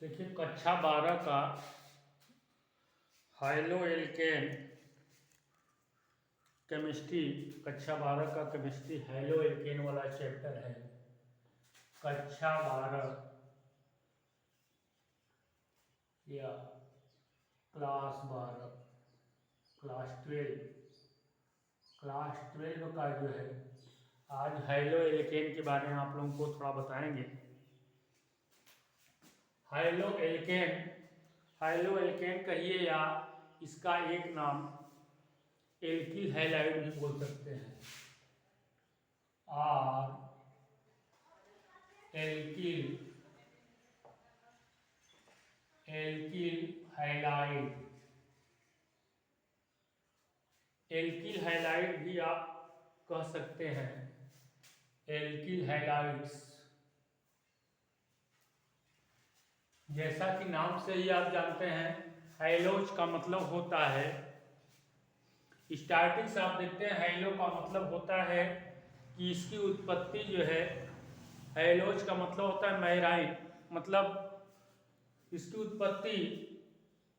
देखिए कक्षा 12 का हाइलो एल्केन केमिस्ट्री, कक्षा 12 का केमिस्ट्री हाइलो एल्केन वाला चैप्टर है। कक्षा 12 या क्लास 12, क्लास 12 का जो है आज हाइलो एल्केन के बारे में आप लोगों को थोड़ा बताएंगे। हाइलो एल्केन कहिए या इसका एक नाम एल्किल हैलाइड भी बोल सकते हैं। और एल्किल हैलाइड भी आप कह सकते हैं। एल्किल हैलाइड्स, जैसा कि नाम से ही आप जानते हैं, हाइलोज का मतलब होता है, स्टार्टिंग से आप देखते हैं हाइलो का मतलब होता है कि इसकी उत्पत्ति जो है, हाइलोज का मतलब होता है मैराइन, मतलब इसकी उत्पत्ति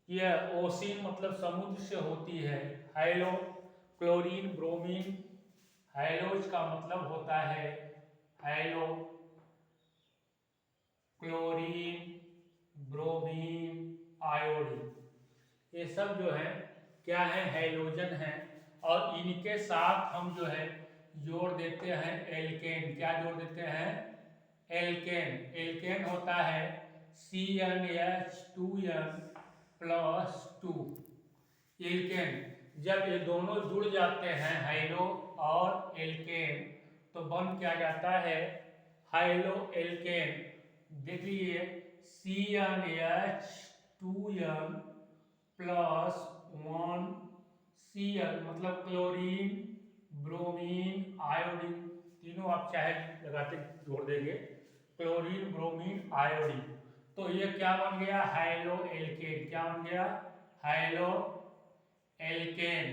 यह ओशिन मतलब समुद्र से होती है। हाइलो क्लोरीन ब्रोमीन, हाइलोज का मतलब होता है हाइलो क्लोरीन ब्रोमीन आयोडीन, ये सब जो है क्या है, हाइलोजन है। और इनके साथ हम जो है जोड़ देते हैं एल्केन। क्या जोड़ देते हैं? एल्केन। एल्केन होता है CnH2n+2। एल्केन जब ये दोनों जुड़ जाते हैं हाइलो और एल्केन तो बन क्या जाता है, हाइलो एल्केन। देख लीजिए CnH2n+1Cl मतलब क्लोरीन ब्रोमीन आयोडीन, तीनों आप चाहे लगाते जोड़ देंगे, क्लोरीन ब्रोमीन आयोडीन। तो ये क्या बन गया? Haloalkane. क्या बन गया? High-low alkene.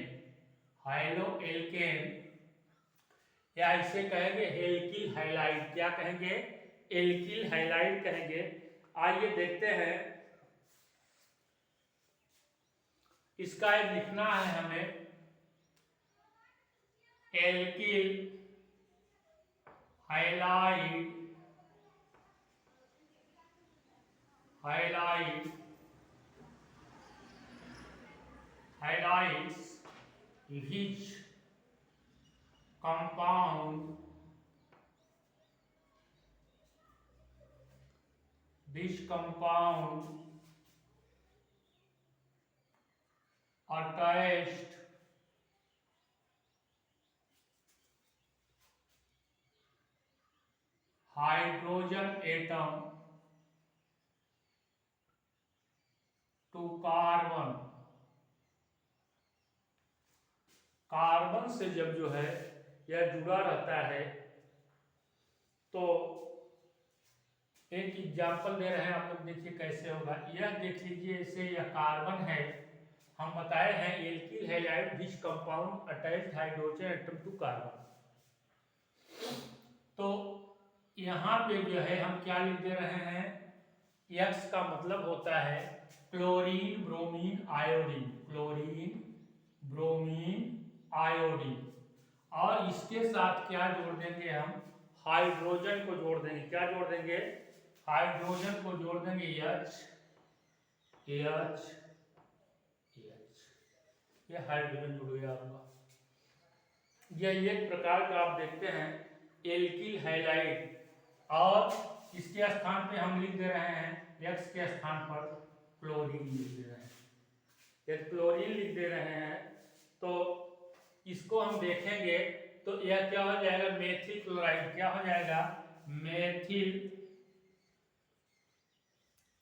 हाइलो एल्केन या इसे कहेंगे एल्किल हैलाइड। क्या कहेंगे? एल्किल हैलाइड कहेंगे। आइए देखते हैं, इसका एक लिखना है हमें, alkyl halide, halides which compound attached hydrogen atom to carbon। Carbon से जब जो है यह जुड़ा रहता है तो एक एग्जाम्पल दे रहे हैं आप लोग, देखिए कैसे होगा। यह देख लीजिए, इसे यह कार्बन है, हम बताए हैं alkyl halide which compound attached hydrogen atom to carbon. तो यहाँ पे जो है हम क्या लिख दे रहे हैं, X का मतलब होता है chlorine bromine iodine, chlorine bromine iodine. और इसके साथ क्या जोड़ देंगे हम? हाइड्रोजन को जोड़ देंगे। क्या जोड़ देंगे? हाइड्रोजन को जोड़ देंगे, H, ये हाइड्रोजन जुड़ गया आपका। यह एक प्रकार का आप देखते हैं एल्किल हैलाइड। और इसके स्थान पे हम लिख दे रहे हैं, X के स्थान पर क्लोरीन लिख दे रहे हैं। यदि क्लोरीन लिख दे रहे हैं तो इसको हम देखेंगे तो यह क्या हो जाएगा, मेथिल क्लोराइड। क्या हो जाएगा? Methyl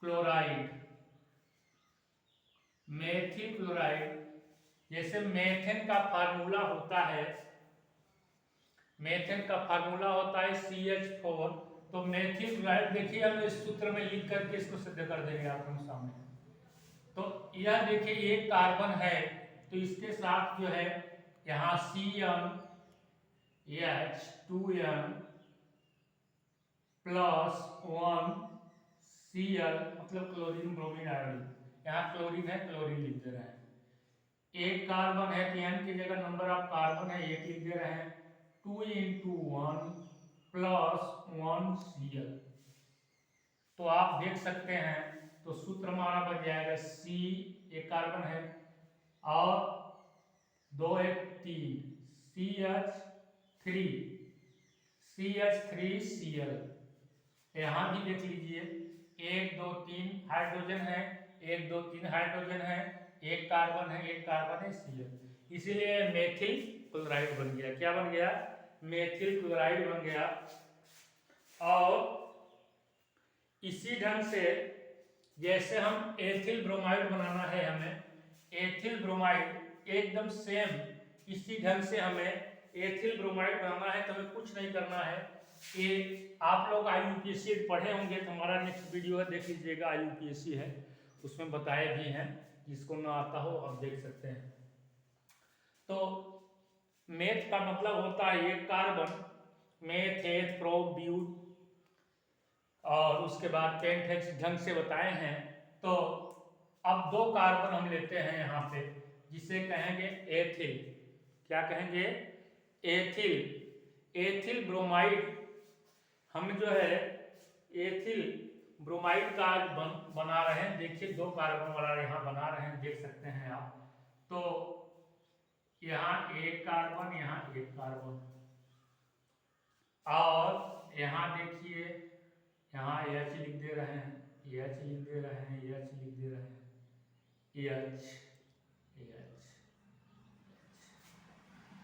chloride. मेथिल क्लोराइड, जैसे मेथेन का फार्मूला होता है, मेथेन का फार्मूला होता है CH4, तो मेथिल क्लोराइड देखिए हम इस सूत्र में लिख करके इसको सिद्ध कर देंगे आप लोगों सामने। तो यह देखिए एक कार्बन है तो इसके साथ जो है यहाँ CnH2n+1 Cl मतलब क्लोरीन ब्रोमीन आयोडीन, यहाँ क्लोरीन है, क्लोरीन लिख दे रहे हैं। एक कार्बन है तो n की जगह नंबर ऑफ कार्बन है 1 लिख दे रहे हैं। 2 × 1 + 1 Cl, तो आप देख सकते हैं तो सूत्र हमारा बन जाएगा C, एक कार्बन है, और 2 1 3 CH3Cl। यहाँ भी देख लीजिए 1 2 3 हाइड्रोजन है, 1 2 3 हाइड्रोजन है, एक कार्बन है, एक कार्बन है Cl, इसीलिए मेथिल क्लोराइड बन गया। क्या बन गया? मेथिल क्लोराइड बन गया। और इसी ढंग से जैसे हम एथिल ब्रोमाइड बनाना है, हमें एथिल ब्रोमाइड एकदम सेम इसी ढंग से हमें एथिल ब्रोमाइड बनाना है, तो हमें कुछ नहीं करना है कि आप लोग IUPAC पढ़े होंगे तो हमारा नेक्स्ट वीडियो है, देख लीजिएगा, IUPAC है, उसमें बताए भी हैं, जिसको ना आता हो आप देख सकते हैं। तो मेथ का मतलब होता है एक carbon, meth eth prop but, और उसके बाद पेंटेक्स ढंग से बताए हैं। तो अब 2 कार्बन हम लेते हैं यहाँ पे, जिसे कहेंगे एथिल। क्या कहेंगे? एथिल। एथिल ब्रोमाइड हम जो है एथिल ब्रोमाइड का बना रहे हैं। देखिए 2 कार्बन वाला यहाँ बना रहे हैं, देख सकते हैं आप। तो यहाँ एक कार्बन, यहाँ एक कार्बन, और यहाँ देखिए यहाँ H लिख दे रहे हैं, H लिख दे रहे हैं, H लिख दे रहे हैं, H,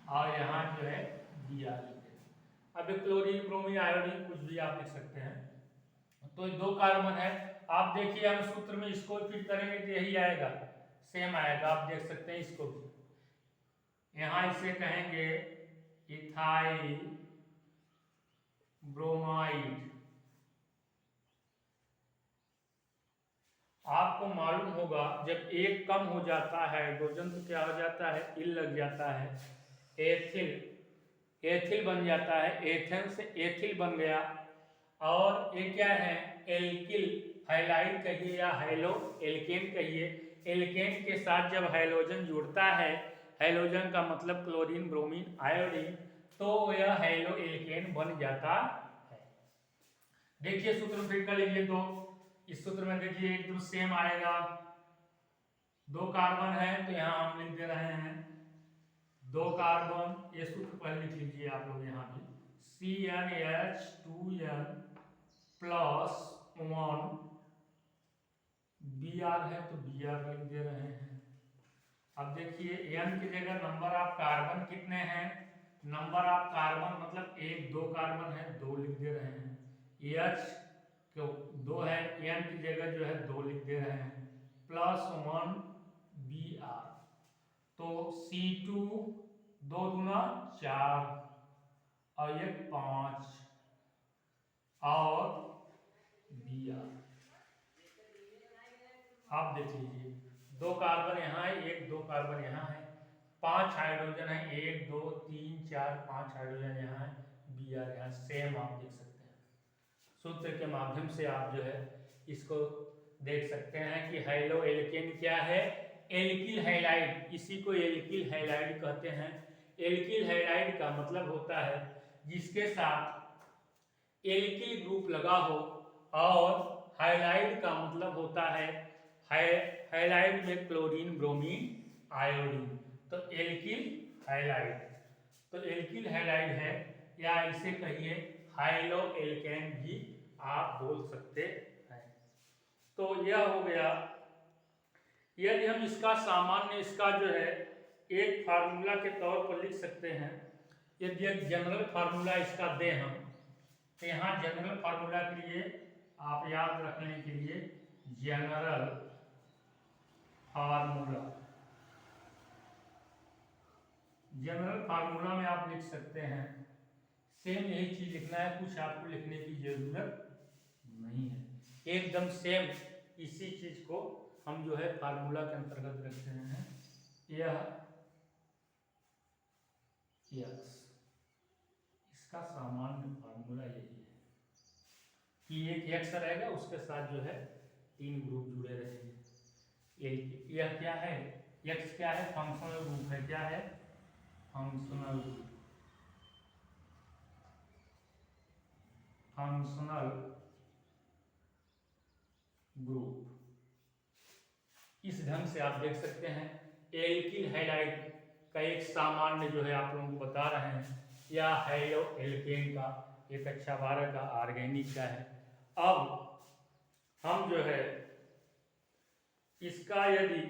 और यहाँ जो है Br लिख दे रहे हैं। अब क्लोरीन ब्रोमीन आयोडीन कुछ भी आप लिख सकते हैं। तो 2 कार्बन है, आप देखिए हम सूत्र में इसको फिट करेंगे तो यही आएगा, सेम आएगा, आप देख सकते हैं इसको भी। यहाँ इसे कहेंगे इथाइल ब्रोमाइड। आपको मालूम होगा जब एक कम हो जाता है हाइड्रोजन तो क्या हो जाता है? इल लग जाता है, एथिल, एथिल बन जाता है, एथेन से एथिल बन गया। और ये क्या है? एल्किल हाइलाइड कहिए या हाइलो एल्केन कहिए। एल्केन के साथ जब हाइड्रोजन जुड़ता है, हाइड्रोजन का मतलब क्लोरीन ब्रोमीन आयोडीन, तो यह हाइलो एल्केन बन जाता है। देखिए सूत्र में फिट कर लीजिए, तो इस सूत्र में देखिए एकदम सेम आएगा। 2 कार्बन है तो यहाँ हम लिख दे रहे हैं 2 कार्बन, ये सूत्र पहले लिख लीजिए आप लोग यहाँ भी, CnH2n + 1 Br है तो Br लिख दे रहे हैं। अब देखिए n की जगह नंबर ऑफ कार्बन कितने हैं? नंबर ऑफ कार्बन मतलब 1 2 कार्बन है, 2 लिख दे रहे हैं। H तो 2 है, n की जगह जो है 2 लिख दे रहे हैं, +1 Br, तो C2 2 दूना 4 और 1 5 और Br। आप देख लीजिए 2 कार्बन यहाँ है, 1 2 कार्बन यहाँ है, 5 हाइड्रोजन है, 1 2 3 4 5 हाइड्रोजन यहाँ है, Br यहाँ सेम आप देख सकते हैं। सूत्र के माध्यम से आप जो है इसको देख सकते हैं कि हाइलो एल्केन क्या है? एल्किल हैलाइड, इसी को एल्किल हैलाइड कहते हैं। एल्किल हैलाइड का मतलब होता है जिसके साथ एल्किल ग्रुप लगा हो, और हाइलाइड का मतलब होता है हाइलाइड में क्लोरीन ब्रोमीन आयोडीन, तो एल्किल हैलाइड, तो एल्किल हैलाइड है, या इसे कहिए हाइलो एल्केन भी आप बोल सकते हैं। तो यह हो गया। यदि हम इसका सामान्य, इसका जो है एक फार्मूला के तौर पर लिख सकते हैं, यदि एक जनरल फार्मूला इसका दें हम, तो यहाँ जनरल फार्मूला के लिए आप याद रखने के लिए जनरल फार्मूला, जनरल फार्मूला में आप लिख सकते हैं, सेम यही चीज लिखना है, कुछ आपको लिखने की जरूरत नहीं है, एकदम सेम इसी चीज को हम जो है फार्मूला के अंतर्गत रखते हैं। यह यस, इसका सामान्य फार्मूला यही है। कि एक एक्स रहेगा उसके साथ जो है 3 ग्रुप जुड़े रहेंगे। यह क्या है, एक्स क्या है, फंक्शनल ग्रुप है। क्या है, फंक्शनल ग्रुप, फंक्शनल ग्रुप। इस ढंग से आप देख सकते हैं। एल्किल हैलाइड का एक सामान्य जो है आप लोगों को बता रहे हैं, या हैलो एल्केन का एक अच्छा 12 का ऑर्गेनिक का है। अब हम जो है इसका यदि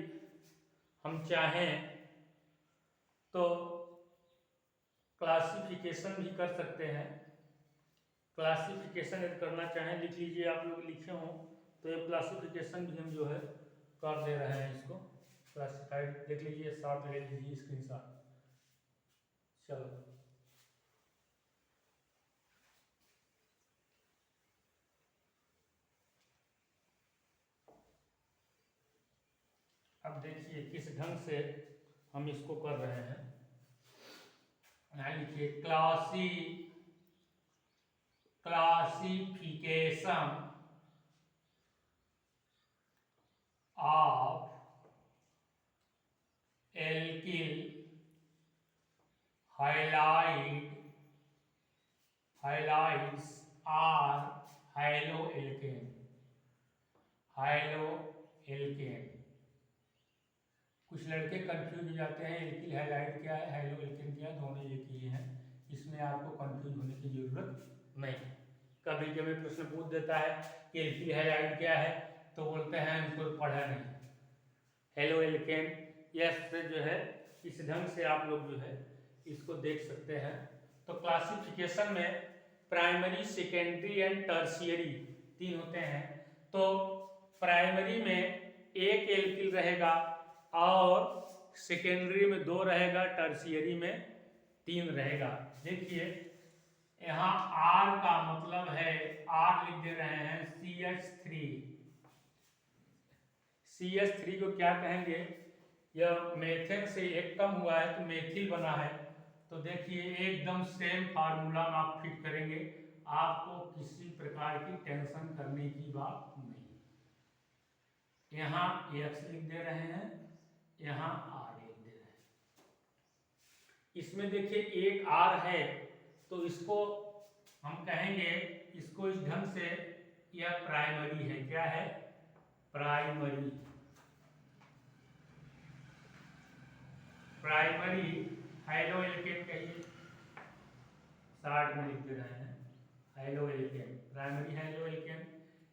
हम चाहें तो क्लासिफिकेशन भी कर सकते हैं। क्लासिफिकेशन यदि करना चाहें, लिख लीजिए, आप लोग लिखे हों तो ये क्लासिफिकेशन भी हम जो है कर दे रहे हैं। इसको क्लासिफाइड देख लीजिए, शॉट ले लीजिए, स्क्रीनशॉट। चलो, अब देखिए किस ढंग से हम इसको कर रहे हैं। यहाँ लिखिए classification of alkyl halides or haloalkane. कुछ लड़के कंफ्यूज हो जाते हैं, एल्किल हैलाइड क्या है, हैलोएल्केन क्या है, दोनों एक ही हैं। इसमें आपको कंफ्यूज होने की जरूरत नहीं। कभी कभी प्रश्न पूछ देता है कि एल्किल हैलाइड क्या है, तो बोलते हैं उसको पढ़ा नहीं। हैलोएल्केन यह से जो है इस ढंग से आप लोग जो है इसको देख सकते हैं। तो क्लासिफिकेशन में प्राइमरी, सेकेंडरी एंड टर्शियरी 3 होते हैं। तो प्राइमरी में एक एल्किल रहेगा और सेकेंडरी में 2 रहेगा, टर्शियरी में 3 रहेगा। देखिए यहाँ R का मतलब है, R लिख दे रहे हैं CH3। CH3 को क्या कहेंगे, यह मेथेन से एक कम हुआ है तो मेथिल बना है। तो देखिए एकदम सेम फार्मूला में आप फिट करेंगे, आपको किसी प्रकार की टेंशन करने की बात नहीं। यहाँ X लिख दे रहे हैं, यहाँ R लिख दे रहे हैं। इसमें देखिए एक R है तो इसको हम कहेंगे, इसको इस ढंग से, यह प्राइमरी है। क्या है, प्राइमरी हैलोएल्केन कहिए, शॉर्ट में लिख दे रहे हैं हैलोएल्केन, प्राइमरी हैलोएल्केन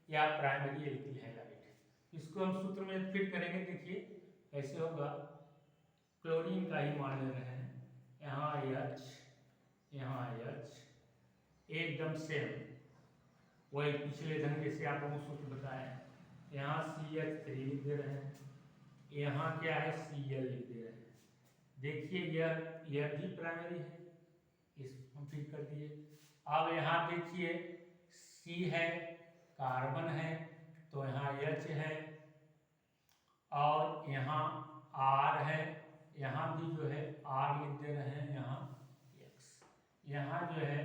या प्राइमरी एल्किल हैलाइड। इसको हम सूत्र में फिट करेंगे। देखिए ऐसे होगा, क्लोरीन का ही मान ले रहे हैं, यहाँ H, यहाँ H, एकदम सेम वही पिछले ढंग से आप लोगों को सूत्र बताया। यहाँ CH3 लिख दे रहे हैं, यहाँ क्या है Cl लिख दे रहे हैं। देखिए यह भी प्राइमरी है, इसको फिट कर दिए। अब यहाँ देखिए C है, कार्बन है, तो यहाँ H है, और यहाँ R है, यहाँ भी जो है R लिख दे रहे हैं, यहाँ X। यहाँ जो है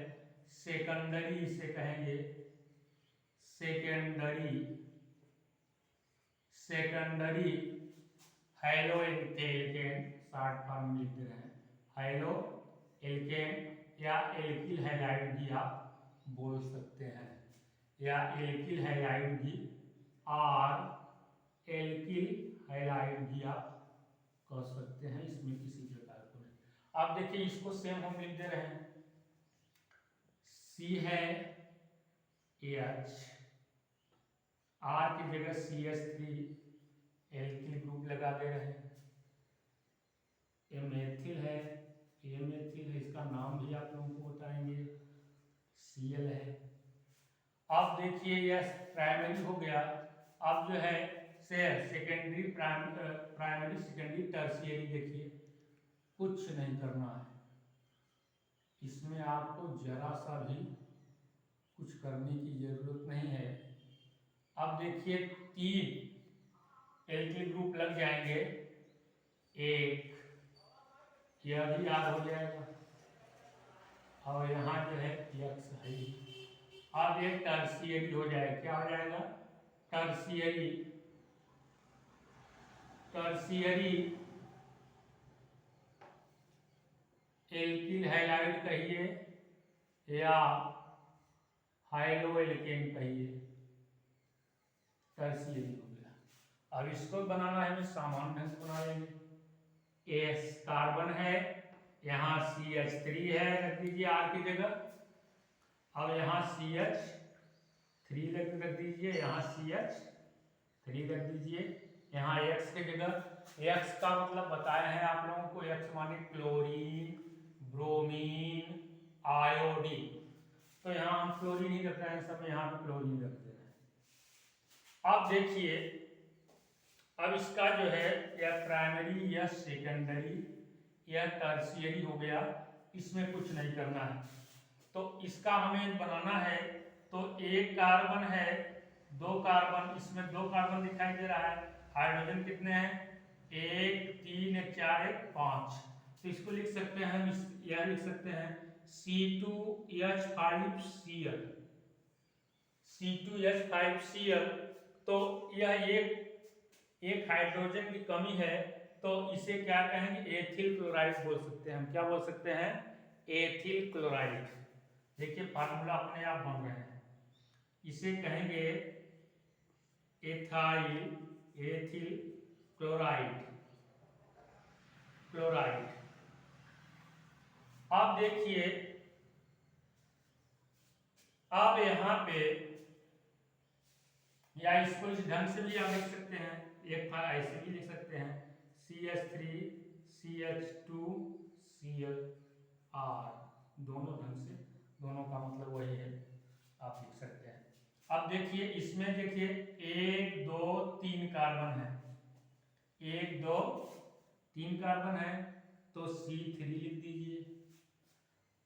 सेकेंडरी, इसे कहेंगे सेकेंडरी हैलोएल्केन, शॉर्ट फॉर्म में लिख दे रहे हैं हैलोएल्केन, या एल्किल हैलाइड भी आप बोल सकते हैं, या एल्किल हैलाइड भी, और एल्किल हैलाइड भी आप कह सकते हैं। इसमें किसी प्रकार को नहीं। अब देखिए इसको सेम हम लिख दे रहे हैं, C है H, R की जगह CH3 एल्किल ग्रुप लगा दे रहे हैं। ये मेथिल है, ये मेथिल है, इसका नाम भी आप लोगों को बताएंगे, Cl है। अब देखिए यह प्राइमरी हो गया। अब जो है सेकेंडरी, प्राइमरी, सेकेंडरी, टर्शियरी, देखिए कुछ नहीं करना है इसमें, आपको जरा सा भी कुछ करने की जरूरत नहीं है। अब देखिए 3 एल्किल ग्रुप लग जाएंगे, एक यह भी याद हो जाएगा, और यहाँ जो है X है। अब ये टर्शियरी हो जाएगा, क्या हो जाएगा? टर्शियरी। टर्शियरी एल्किल हैलाइड कहिए या हाइलो एल्केन कहिए, टर्शियरी हो गया। अब इसको बनाना है, हमें सामान्य ढंग से बना लेंगे। एस कार्बन है, यहाँ CH3 है, रख दीजिए R की जगह। अब यहाँ CH3 रख दीजिए, यहाँ CH3 रख दीजिए, यहाँ X की जगह। X का मतलब बताए हैं आप लोगों को, X माने क्लोरीन, ब्रोमीन, आयोडीन। तो यहाँ हम क्लोरीन ही रख रहे हैं, सब यहाँ पे क्लोरीन रख दे रहे हैं। अब देखिए, अब इसका जो है यह प्राइमरी या सेकेंडरी या टर्शियरी हो गया, इसमें कुछ नहीं करना है। तो इसका हमें बनाना है, तो एक कार्बन है, दो कार्बन, इसमें दो कार्बन दिखाई दे रहा है। हाइड्रोजन कितने हैं? 1 3 1 4 1 5। तो इसको लिख सकते हैं हम, यह लिख सकते हैं C2H5Cl। C2H5Cl। तो यह एक हाइड्रोजन की कमी है, तो इसे क्या कहेंगे? एथिल क्लोराइड बोल सकते हैं हम। क्या बोल सकते हैं? Ethyl chloride. देखिए फार्मूला अपने आप बन रहे हैं। इसे कहेंगे एथिल क्लोराइड। अब देखिए, अब यहाँ पे, या इसको इस ढंग से भी आप लिख सकते हैं, एक था ऐसे भी लिख सकते हैं, CH3 CH2 Cl R। दोनों ढंग से, दोनों का मतलब वही है, आप लिख सकते हैं। अब देखिए इसमें, देखिए 1 2 3 कार्बन है, 1 2 3 कार्बन है, तो C3 लिख दीजिए।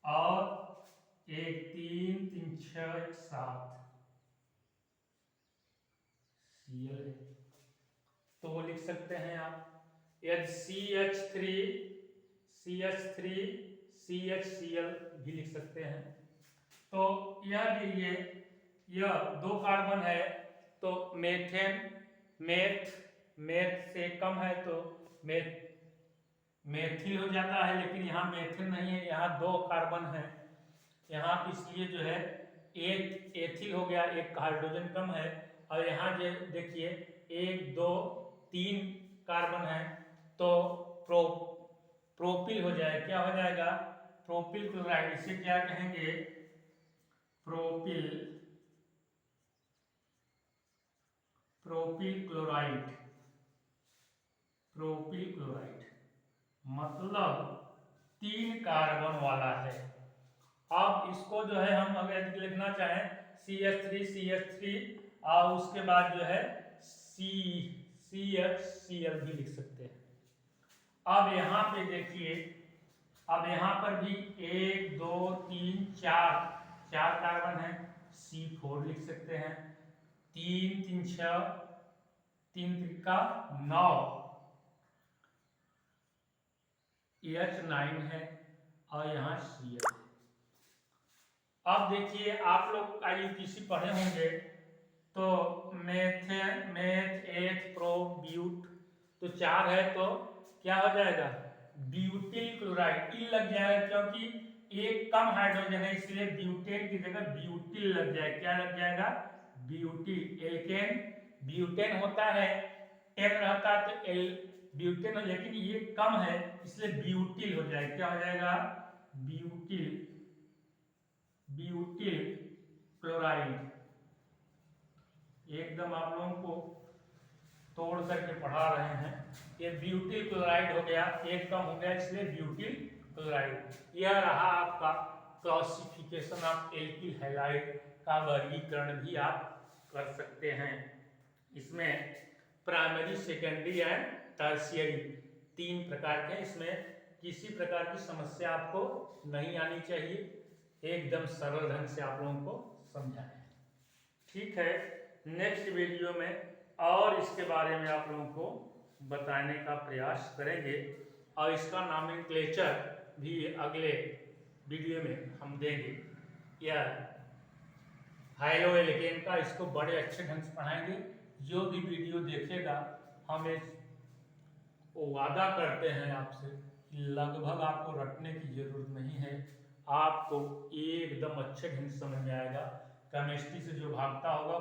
और 1 3 3 6 1 7 Cl है, तो वो लिख सकते हैं आप। यदि CH3 CHCl भी लिख सकते हैं। तो यह देखिए, यह दो कार्बन है, तो मेथेन, मेथ से कम है तो मेथिल हो जाता है, लेकिन यहाँ मेथिल नहीं है, यहाँ दो कार्बन है यहाँ, इसलिए जो है एक एथिल हो गया, एक हाइड्रोजन कम है। और यहाँ जो देखिए 1 2 3 कार्बन है, तो प्रोपिल हो जाएगा। क्या हो जाएगा? Propyl chloride. इसे क्या कहेंगे? Propyl chloride. मतलब 3 कार्बन वाला है। अब इसको जो है हम अगर लिखना चाहें CH3 और उसके बाद जो है CHCl भी लिख सकते हैं। अब यहाँ पे देखिए, अब यहाँ पर भी 1 2 3 4 कार्बन है, C4 लिख सकते हैं। 3 3 6 3 त्रिका 9 H9 है, और यहाँ Cl है। अब देखिए, आप लोग IUPAC पढ़े होंगे, तो मेथ एथ प्रो ब्यूट, तो 4 है, तो क्या हो जाएगा? Butyl chloride. इल लग जाएगा, क्योंकि एक कम हाइड्रोजन है, इसलिए ब्यूटेन की जगह ब्यूटिल लग जाएगा। क्या लग जाएगा? ब्यूटिल। एल्केन ब्यूटेन होता है, 10 रहता है तो ब्यूटेन, लेकिन ये कम है, इसलिए ब्यूटिल हो जाएगा। क्या हो जाएगा? Butyl chloride. एकदम आप लोगों को तोड़ करके पढ़ा रहे हैं। ये ब्यूटिल क्लोराइड हो गया, एक कम हो गया, इसलिए ब्यूटिल क्लोराइड। यह रहा आपका क्लासिफिकेशन ऑफ एल्किल हैलाइड का वर्गीकरण भी आप कर सकते हैं। इसमें प्राइमरी, सेकेंडरी एंड टर्शियरी 3 प्रकार के। इसमें किसी प्रकार की समस्या आपको नहीं आनी चाहिए, एकदम सरल ढंग से आप लोगों को समझाएं। ठीक है, नेक्स्ट वीडियो में और इसके बारे में आप लोगों को बताने का प्रयास करेंगे, और इसका नॉमेनक्लेचर भी अगले वीडियो में हम देंगे। यह हाइलो एल्केन का, इसको बड़े अच्छे ढंग से पढ़ाएंगे। जो भी वीडियो देखेगा हम वादा करते हैं आपसे कि लगभग आपको रटने की जरूरत नहीं है, आपको एकदम अच्छे ढंग से समझ में आएगा। केमिस्ट्री से जो भागता होगा